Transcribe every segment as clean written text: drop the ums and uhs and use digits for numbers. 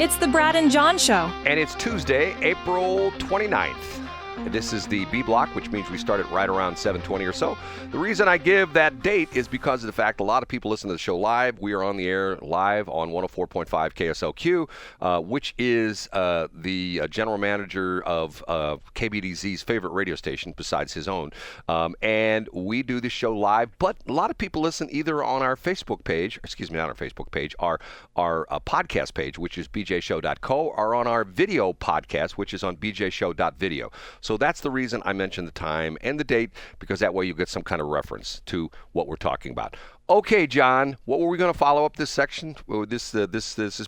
It's the Brad and John Show. And it's Tuesday, April 29th. This is the B block, which means we started right around 7:20 or so. The reason I give that date is because of the fact a lot of people listen to the show live. We are on the air live on 104.5 KSLQ, which is the general manager of KBDZ's favorite radio station besides his own. And we do this show live, but a lot of people listen either on our Facebook page, not our Facebook page, our podcast page, which is bjshow.co, or on our video podcast, which is on bjshow.video. So that's the reason I mentioned the time and the date, because that way you get some kind of reference to what we're talking about. Okay, John, what were we going to follow up this section? This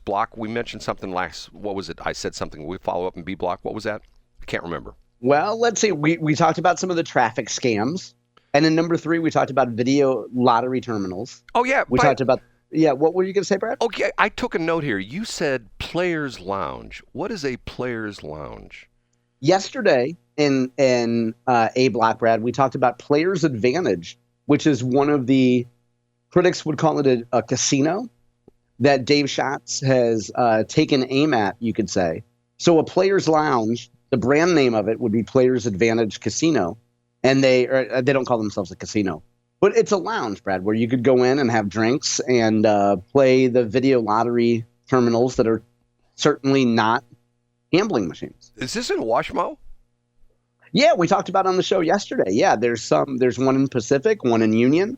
block? We mentioned something last. What was it? I said something. We follow up in B block. What was that? I can't remember. Well, let's see. We talked about some of the traffic scams, and in number 3 we talked about video lottery terminals. Oh yeah, we talked about. Yeah, what were you going to say, Brad? Okay, I took a note here. You said Players Lounge. What is a Players Lounge? Yesterday in A block, Brad, we talked about Players Advantage, which is one of the critics would call it a casino that Dave Schatz has taken aim at, you could say. So a Players Lounge, the brand name of it would be Players Advantage Casino, and they don't call themselves a casino, but it's a lounge, Brad, where you could go in and have drinks and play the video lottery terminals that are certainly not gambling machines. Is this in Washmo? Yeah, we talked about on the show yesterday. Yeah, there's one in Pacific, one in Union.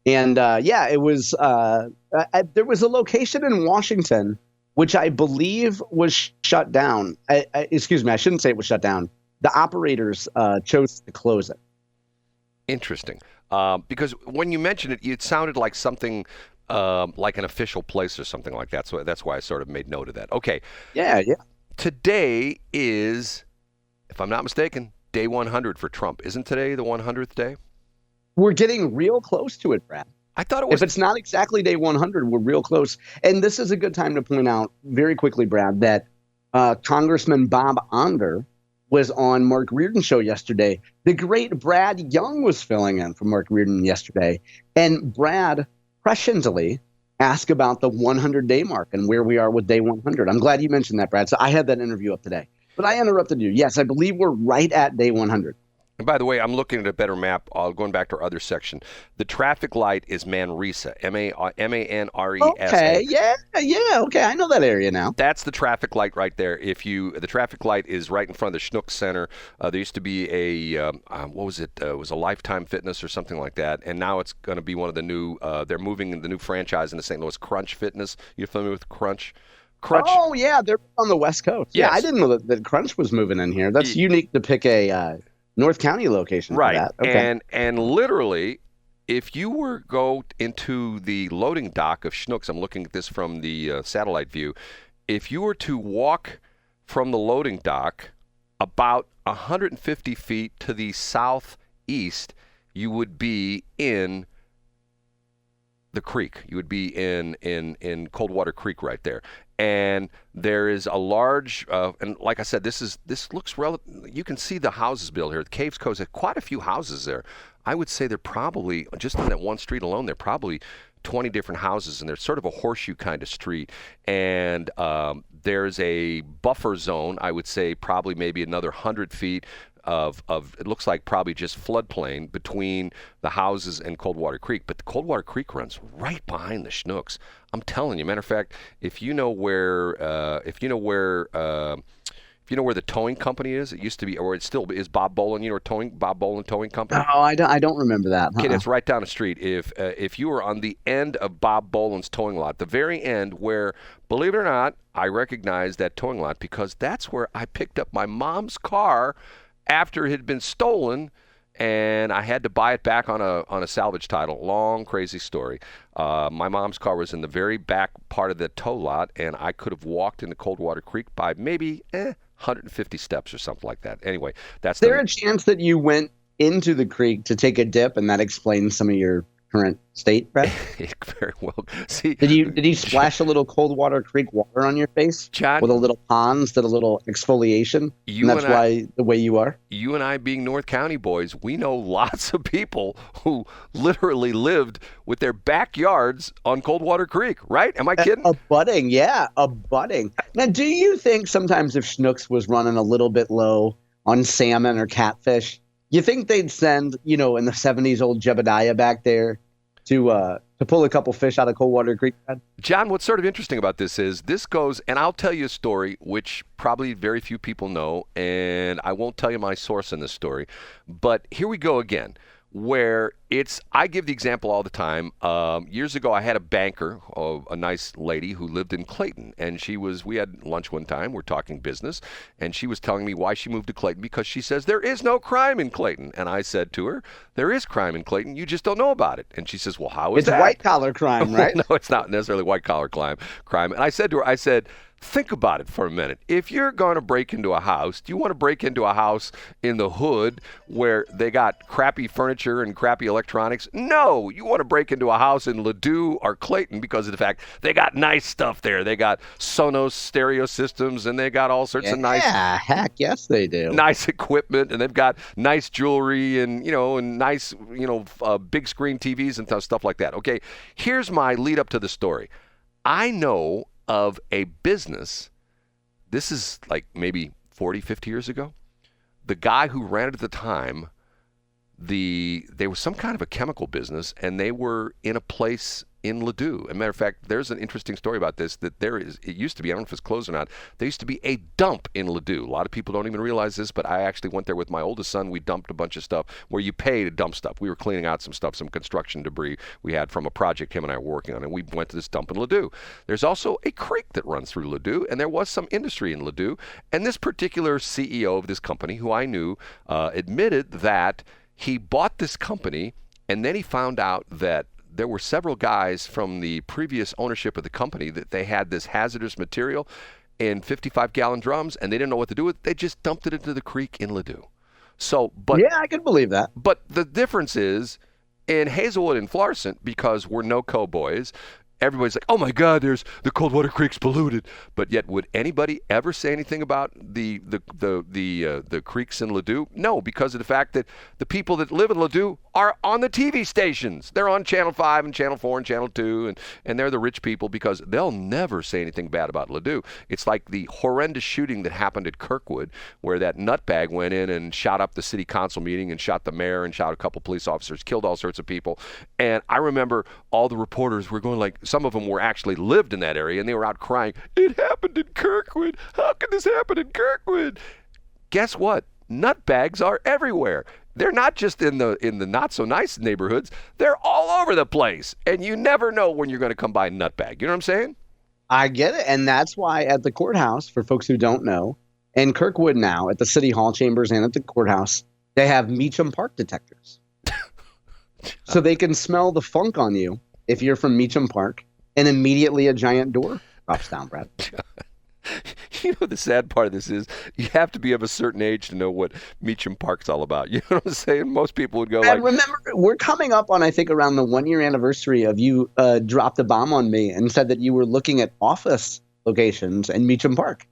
And it was there was a location in Washington, which I believe was shut down. Excuse me, I shouldn't say it was shut down. The operators chose to close it. Interesting. Because when you mentioned it, it sounded like something like an official place or something like that. So that's why I sort of made note of that. Okay. Yeah. Today is, if I'm not mistaken, day 100 for Trump. Isn't today the 100th day? We're getting real close to it, Brad. I thought it was. If it's not exactly day 100, we're real close. And this is a good time to point out very quickly, Brad, that Congressman Bob Onder was on Mark Reardon's show yesterday. The great Brad Young was filling in for Mark Reardon yesterday. And Brad presciently asked about the 100-day mark and where we are with day 100. I'm glad you mentioned that, Brad. So I had that interview up today. But I interrupted you. Yes, I believe we're right at day 100. And by the way, I'm looking at a better map. Going back to our other section. The traffic light is Manresa, Manresa. Okay, yeah. Okay, I know that area now. That's the traffic light right there. The traffic light is right in front of the Schnuck Center. There used to be what was it? It was a Lifetime Fitness or something like that. And now it's going to be one of the new, they're moving the new franchise into St. Louis, Crunch Fitness. You familiar with Crunch? Oh, yeah, they're on the West Coast. Yes. Yeah, I didn't know that Crunch was moving in here. That's unique to pick a North County location for that. Okay. And literally, if you were go into the loading dock of Schnucks, I'm looking at this from the satellite view, if you were to walk from the loading dock about 150 feet to the southeast, you would be in the creek. You would be in Coldwater Creek right there. And there is a large, and like I said, this looks you can see the houses built here. The Caves Coast has quite a few houses there. I would say they're probably, just on that one street alone, they're probably 20 different houses, and they're sort of a horseshoe kind of street. And there's a buffer zone, I would say probably maybe another 100 feet of it looks like probably just floodplain between the houses and Coldwater Creek. But the Coldwater Creek runs right behind the Schnucks. I'm telling you. Matter of fact, if you know where the towing company is, it used to be, or it still is, Bob Bolin. You know, Bob Bolin Towing Company. Oh, I don't remember that. Okay, it's right down the street. If you were on the end of Bob Bolin's towing lot, the very end where, believe it or not, I recognize that towing lot because that's where I picked up my mom's car after it had been stolen, and I had to buy it back on a salvage title. Long, crazy story. My mom's car was in the very back part of the tow lot, and I could have walked into Coldwater Creek by maybe 150 steps or something like that. Anyway, that's. Is there a chance that you went into the creek to take a dip, and that explains some of your current state, Brad? Very well. See, Did you splash a little Coldwater Creek water on your face John, with a little Pond's, did a little exfoliation, and that's why the way you are? You and I being North County boys, we know lots of people who literally lived with their backyards on Coldwater Creek, right? Am I kidding? Abutting, yeah, abutting. Now, do you think sometimes if Schnucks was running a little bit low on salmon or catfish, you think they'd send, in the 70s, old Jebediah back there to pull a couple fish out of Coldwater Creek? John, what's sort of interesting about this is this goes, and I'll tell you a story which probably very few people know, and I won't tell you my source in this story, but here we go again, where I give the example all the time. Years ago, I had a banker, a nice lady who lived in Clayton, and we had lunch one time, we're talking business, and she was telling me why she moved to Clayton, because she says, there is no crime in Clayton. And I said to her, there is crime in Clayton, you just don't know about it. And she says, well, how is that? It's white-collar crime, right? No, it's not necessarily white-collar crime. And I said to her, think about it for a minute. If you're going to break into a house, do you want to break into a house in the hood where they got crappy furniture and crappy electronics? No, you want to break into a house in Ladue or Clayton because of the fact they got nice stuff there. They got Sonos stereo systems, and they got all sorts of nice. Yeah, heck yes, they do. Nice equipment, and they've got nice jewelry and nice big screen TVs and stuff like that. Okay, here's my lead up to the story. I know of a business, this is like maybe 40, 50 years ago. The guy who ran it at the time, they were some kind of a chemical business, and they were in a place in Ladue. As a matter of fact, there's an interesting story about this, that it used to be, I don't know if it's closed or not, there used to be a dump in Ladue. A lot of people don't even realize this, but I actually went there with my oldest son. We dumped a bunch of stuff where you pay to dump stuff. We were cleaning out some stuff, some construction debris we had from a project him and I were working on, and we went to this dump in Ladue. There's also a creek that runs through Ladue, and there was some industry in Ladue, and this particular CEO of this company, who I knew, admitted that he bought this company, and then he found out that there were several guys from the previous ownership of the company that they had this hazardous material in 55-gallon drums, and they didn't know what to do with it. They just dumped it into the creek in Ladue. Yeah, I can believe that. But the difference is, in Hazelwood and Florissant, because we're no-co boys, everybody's like, oh my God, the Coldwater Creek's polluted. But yet, would anybody ever say anything about the creeks in Ladue? No, because of the fact that the people that live in Ladue are on the TV stations. They're on Channel 5 and Channel 4 and Channel 2, and they're the rich people, because they'll never say anything bad about Ladue. It's like the horrendous shooting that happened at Kirkwood, where that nutbag went in and shot up the city council meeting and shot the mayor and shot a couple police officers, killed all sorts of people. And I remember all the reporters were going like, some of them were actually lived in that area, and they were out crying, it happened in Kirkwood. How could this happen in Kirkwood? Guess what? Nutbags are everywhere. They're not just in the not so nice neighborhoods. They're all over the place, and you never know when you're going to come by a nutbag. You know what I'm saying? I get it, and that's why at the courthouse, for folks who don't know, in Kirkwood now, at the city hall chambers and at the courthouse, they have Meacham Park detectors. So they can smell the funk on you if you're from Meacham Park, and immediately a giant door drops down, Brad. You know, the sad part of this is you have to be of a certain age to know what Meacham Park's all about. You know what I'm saying? Most people would go and remember, we're coming up on, I think, around the 1-year anniversary of you dropped a bomb on me and said that you were looking at office locations in Meacham Park.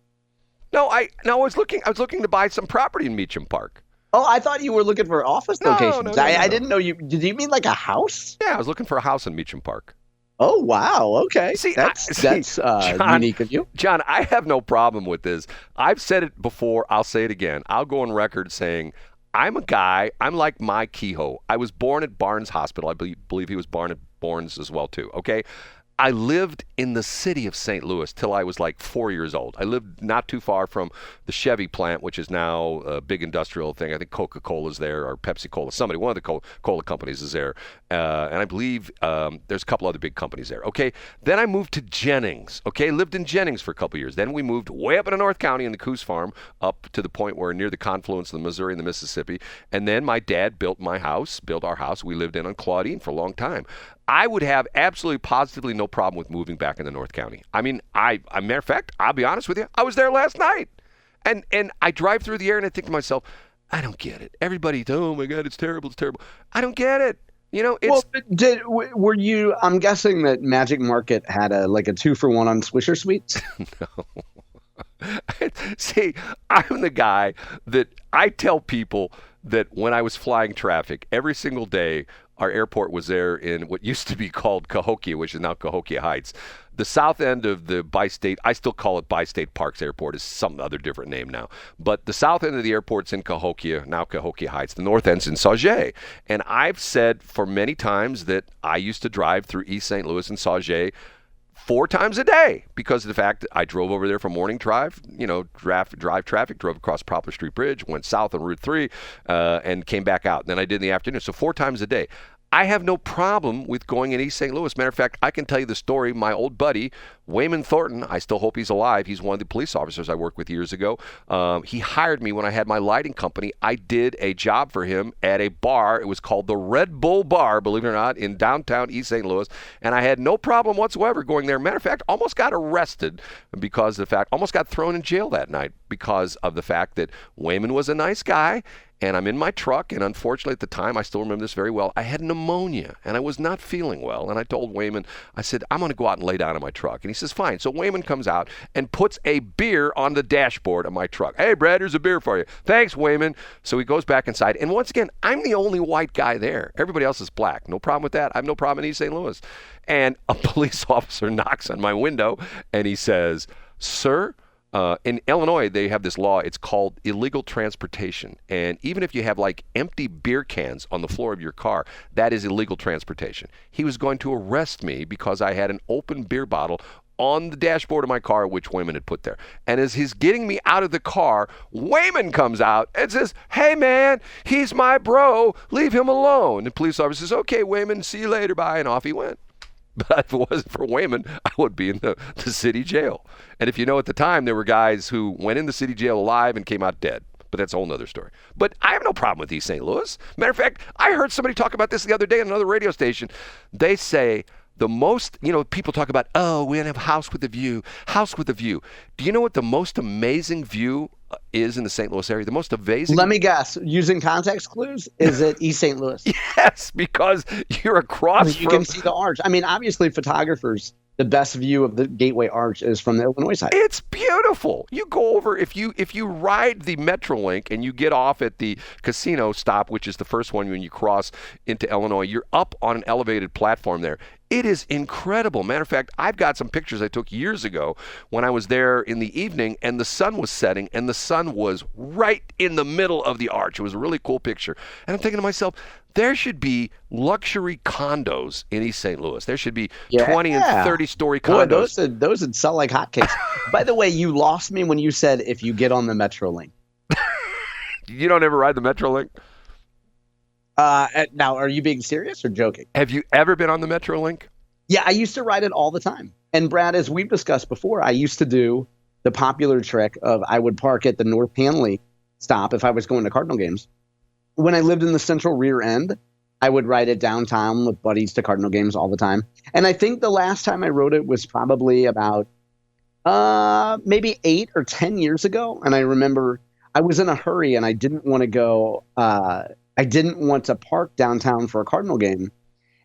No, I was looking to buy some property in Meacham Park. Oh, I thought you were looking for office locations. No. I didn't know you. Did you mean like a house? Yeah, I was looking for a house in Meacham Park. Oh, wow. Okay. That's John, unique of you. John, I have no problem with this. I've said it before. I'll say it again. I'll go on record saying I'm a guy. I'm like Mike Kehoe. I was born at Barnes Hospital. I believe he was born at Barnes as well, too. Okay. I lived in the city of St. Louis till I was like 4 years old. I lived not too far from the Chevy plant, which is now a big industrial thing. I think Coca-Cola's there, or Pepsi-Cola. One of the cola companies is there. And I believe there's a couple other big companies there. Okay. Then I moved to Jennings. Okay. Lived in Jennings for a couple of years. Then we moved way up into North County in the Coos Farm, up to the point where near the confluence of the Missouri and the Mississippi. And then my dad built our house. We lived in on Claudine for a long time. I would have absolutely positively no problem with moving back into North County. I mean, a matter of fact, I'll be honest with you, I was there last night. And I drive through the area and I think to myself, I don't get it. Everybody, oh my God, it's terrible. I don't get it. Well, were you? I'm guessing that Magic Market had a 2-for-1 on Swisher Sweets. See, I'm the guy that I tell people that when I was flying traffic every single day, our airport was there in what used to be called Cahokia, which is now Cahokia Heights. The south end of the Bi-State, I still call it Bi-State Parks Airport, is some other different name now. But the south end of the airport's in Cahokia, now Cahokia Heights. The north end's in Sauget. And I've said for many times that I used to drive through East St. Louis and Sauget 4 times a day because of the fact that I drove over there for morning drive, drive traffic, drove across Poplar Street Bridge, went south on Route 3, and came back out. And then I did in the afternoon. So 4 times a day. I have no problem with going in East St. Louis. Matter of fact, I can tell you the story. My old buddy, Wayman Thornton, I still hope he's alive. He's one of the police officers I worked with years ago. He hired me when I had my lighting company. I did a job for him at a bar. It was called the Red Bull Bar, believe it or not, in downtown East St. Louis. And I had no problem whatsoever going there. Matter of fact, almost got arrested because of the fact, almost got thrown in jail that night because of the fact that Wayman was a nice guy. And I'm in my truck, and unfortunately at the time, I still remember this very well, I had pneumonia, and I was not feeling well. And I told Wayman, I said, I'm going to go out and lay down in my truck. And he says, fine. So Wayman comes out and puts a beer on the dashboard of my truck. Hey, Brad, here's a beer for you. Thanks, Wayman. So he goes back inside. And once again, I'm the only white guy there. Everybody else is black. No problem with that. I have no problem in East St. Louis. And a police officer knocks on my window, and he says, sir, in Illinois, they have this law. It's called illegal transportation. And even if you have empty beer cans on the floor of your car, that is illegal transportation. He was going to arrest me because I had an open beer bottle on the dashboard of my car, which Wayman had put there. And as he's getting me out of the car, Wayman comes out and says, hey, man, he's my bro. Leave him alone. And the police officer says, okay, Wayman, see you later. Bye. And off he went. But if it wasn't for Wayman, I would be in the city jail. And if you know, at the time, there were guys who went in the city jail alive and came out dead. But that's a whole other story. But I have no problem with East St. Louis. Matter of fact, I heard somebody talk about this the other day on another radio station. They say the most, people talk about, oh, we have a house with a view, house with a view. Do you know what the most amazing view is in the St. Louis area? The most amazing. Let me guess. Using context clues, is it East St. Louis? Yes, because you're across. You can see the arch. I mean, obviously, photographers, the best view of the Gateway Arch is from the Illinois side. It's beautiful. You go over, if you ride the MetroLink and you get off at the casino stop, which is the first one when you cross into Illinois, you're up on an elevated platform there. It is incredible. Matter of fact, I've got some pictures I took years ago when I was there in the evening and the sun was setting and the sun was right in the middle of the arch. It was a really cool picture. And I'm thinking to myself, there should be luxury condos in East St. Louis. There should be 20 and 30-story condos. Boy, those would sell like hotcakes. By the way, you lost me when you said if you get on the MetroLink. You don't ever ride the MetroLink? Now, are you being serious or joking? Have you ever been on the MetroLink? Yeah, I used to ride it all the time. And Brad, as we've discussed before, I used to do the popular trick of I would park at the North Hanley stop if I was going to Cardinal games. When I lived in the central rear end, I would ride it downtown with buddies to Cardinal games all the time. And I think the last time I rode it was probably about maybe 8 or 10 years ago. And I remember I was in a hurry and I didn't want to go I didn't want to park downtown for a Cardinal game.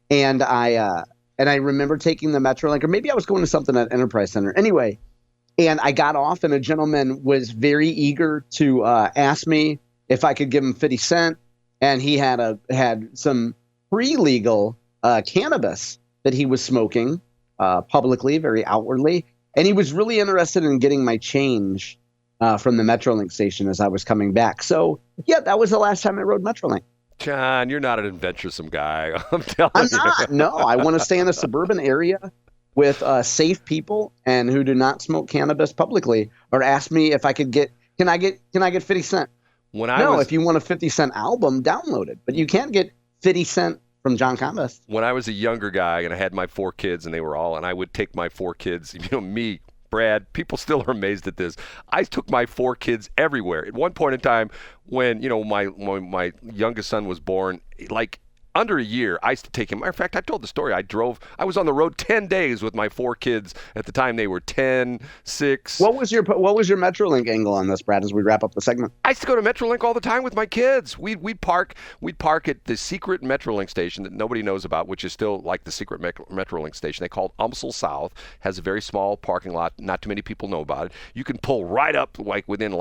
And I remember taking the MetroLink, or maybe I was going to something at Enterprise Center. Anyway, and I got off and a gentleman was very eager to ask me if I could give him 50 cents. And he had some pre-legal cannabis that he was smoking publicly, very outwardly. And he was really interested in getting my change from the MetroLink station as I was coming back. So, yeah, that was the last time I rode MetroLink. John, you're not an adventuresome guy. I'm telling you. I'm not. No, I want to stay in a suburban area with safe people and who do not smoke cannabis publicly, or ask me if I could can I get 50 cents? If you want a 50 cent album, download it. But you can't get 50 cent from John Combest. When I was a younger guy and I had my 4 kids and I would take my 4 kids, me, Brad, people still are amazed at this. I took my 4 kids everywhere. At one point in time when, my youngest son was born, under a year, I used to take him. Matter of fact, I told the story. I was on the road 10 days with my 4 kids. At the time, they were 10, 6. What was your MetroLink angle on this, Brad, as we wrap up the segment? I used to go to MetroLink all the time with my kids. We'd park at the secret MetroLink station that nobody knows about, which is still like the secret MetroLink station. They call it Umsel South. Has a very small parking lot. Not too many people know about it. You can pull right up like within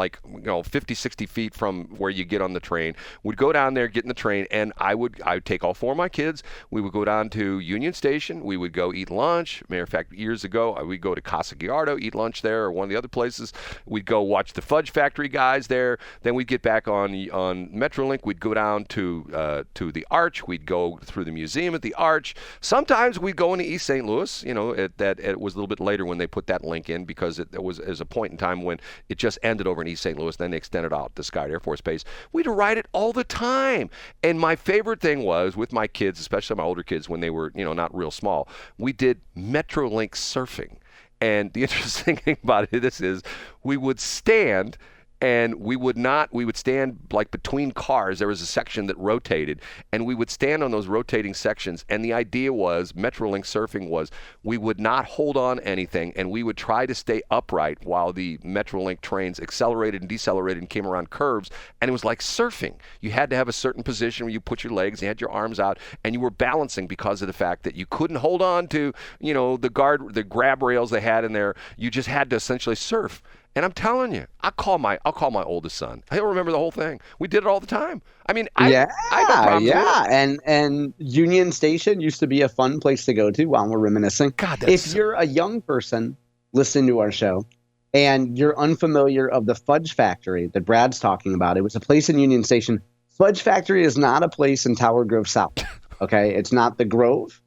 50, 60 feet from where you get on the train. We'd go down there, get in the train, and I would take all 4 of my kids. We would go down to Union Station. We would go eat lunch. Matter of fact, years ago, we'd go to Casa Gallardo, eat lunch there, or one of the other places. We'd go watch the Fudge Factory guys there. Then we'd get back on MetroLink. We'd go down to the Arch. We'd go through the museum at the Arch. Sometimes we'd go into East St. Louis. You know, it was a little bit later when they put that link in, because it was a point in time when it just ended over in East St. Louis. Then they extended out to Scott Air Force Base. We'd ride it all the time. And my favorite thing was with my kids, especially my older kids when they were, not real small, we did MetroLink surfing. And the interesting thing about this is we would stand, and we would stand like between cars. There was a section that rotated, and we would stand on those rotating sections. And the idea was, MetroLink surfing was, we would not hold on anything, and we would try to stay upright while the MetroLink trains accelerated and decelerated and came around curves. And it was like surfing. You had to have a certain position where you put your legs, you had your arms out, and you were balancing because of the fact that you couldn't hold on to, the grab rails they had in there. You just had to essentially surf. And I'm telling you, I'll call my oldest son. He'll remember the whole thing. We did it all the time. I mean, I had no problem with it. And Union Station used to be a fun place to go to while we're reminiscing. God, if you're a young person listening to our show and you're unfamiliar of the Fudge Factory that Brad's talking about, it was a place in Union Station. Fudge Factory is not a place in Tower Grove South. Okay, it's not the Grove,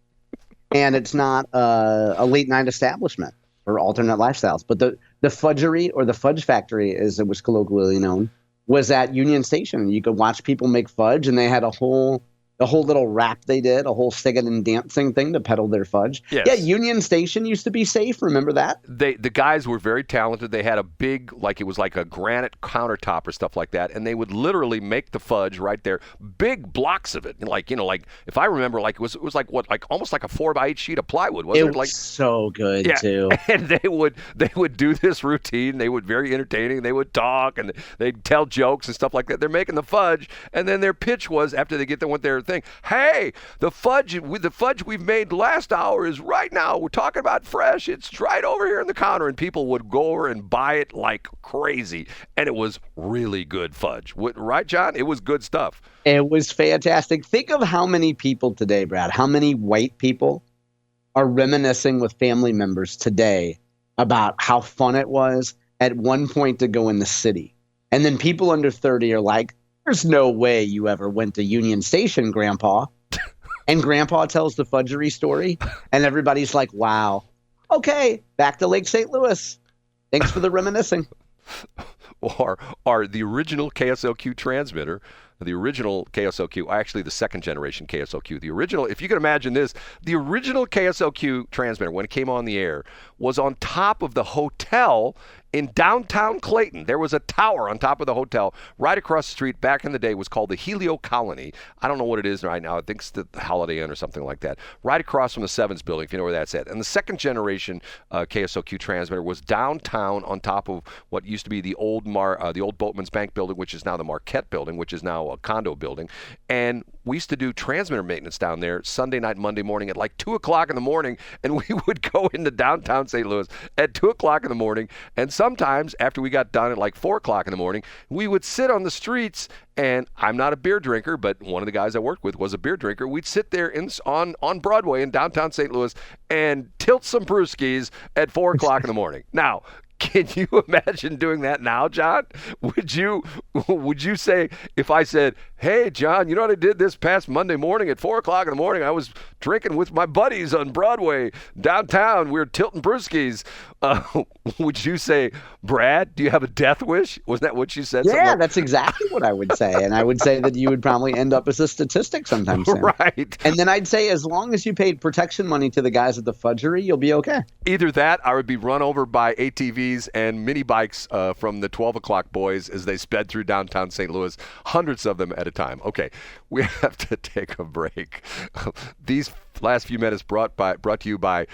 and it's not a late night establishment for alternate lifestyles, but the fudgery, or the Fudge Factory as it was colloquially known, was at Union Station. You could watch people make fudge, and they had a whole little rap they did, a whole singing and dancing thing to peddle their fudge. Yes. Yeah, Union Station used to be safe. Remember that? The guys were very talented. They had a big, it was like a granite countertop or stuff like that, and they would literally make the fudge right there, big blocks of it. Like if I remember, it was almost like a 4x8 sheet of plywood, wasn't it? It was so good too. And they would do this routine. They would very entertaining. They would talk and they'd tell jokes and stuff like that. They're making the fudge, and then their pitch was, after they get done with their thing, hey, the fudge we've made last hour is right now. We're talking about fresh. It's right over here in the counter, and people would go over and buy it like crazy, and it was really good fudge. Right, John? It was good stuff. It was fantastic. Think of how many people today, Brad, how many white people are reminiscing with family members today about how fun it was at one point to go in the city. And then people under 30 are like, there's no way you ever went to Union Station, Grandpa. And Grandpa tells the fudgery story, and everybody's like, wow. Okay, back to Lake St. Louis. Thanks for the reminiscing. Or the original KSLQ transmitter, the original KSLQ, actually the second generation KSLQ, the original, if you can imagine this, the original KSLQ transmitter, when it came on the air, was on top of the hotel in downtown Clayton. There was a tower on top of the hotel right across the street. Back in the day, it was called the Helio Colony. I don't know what it is right now. I think it's the Holiday Inn or something like that. Right across from the Sevens building, if you know where that's at. And the second generation KSLQ transmitter was downtown on top of what used to be the old Boatman's Bank building, which is now the Marquette building, which is now a condo building. And we used to do transmitter maintenance down there Sunday night, Monday morning at like 2 o'clock in the morning, and we would go into downtown St. Louis at 2 o'clock in the morning, and sometimes after we got done at like 4 o'clock in the morning, we would sit on the streets, and I'm not a beer drinker, but one of the guys I worked with was a beer drinker. We'd sit there on Broadway in downtown St. Louis and tilt some brewskis at 4 o'clock in the morning. Now, can you imagine doing that now, John? Would you say, if I said, hey, John, you know what I did this past Monday morning at 4 o'clock in the morning? I was drinking with my buddies on Broadway downtown. We were tilting brewskis. Would you say, Brad, do you have a death wish? Was that what you said? Yeah, that's exactly what I would say. And I would say that you would probably end up as a statistic sometime soon. Right. And then I'd say, as long as you paid protection money to the guys at the fudgery, you'll be okay. Either that, or I would be run over by ATV ATVs and mini bikes from the 12 o'clock boys as they sped through downtown St. Louis, hundreds of them at a time. Okay, we have to take a break. These last few minutes brought to you by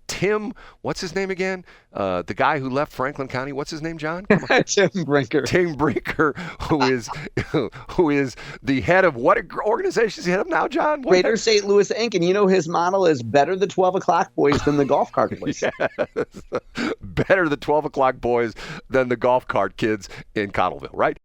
Tim. What's his name again? The guy who left Franklin County. What's his name, John? Tim Brinker. Tim Brinker, who is the head of what organization is he head of now, John? Greater St. Louis Inc. And his model is better the 12 o'clock boys than the golf cart boys. Yes. Better the 12 o'clock boys than the golf cart kids in Cottleville, right?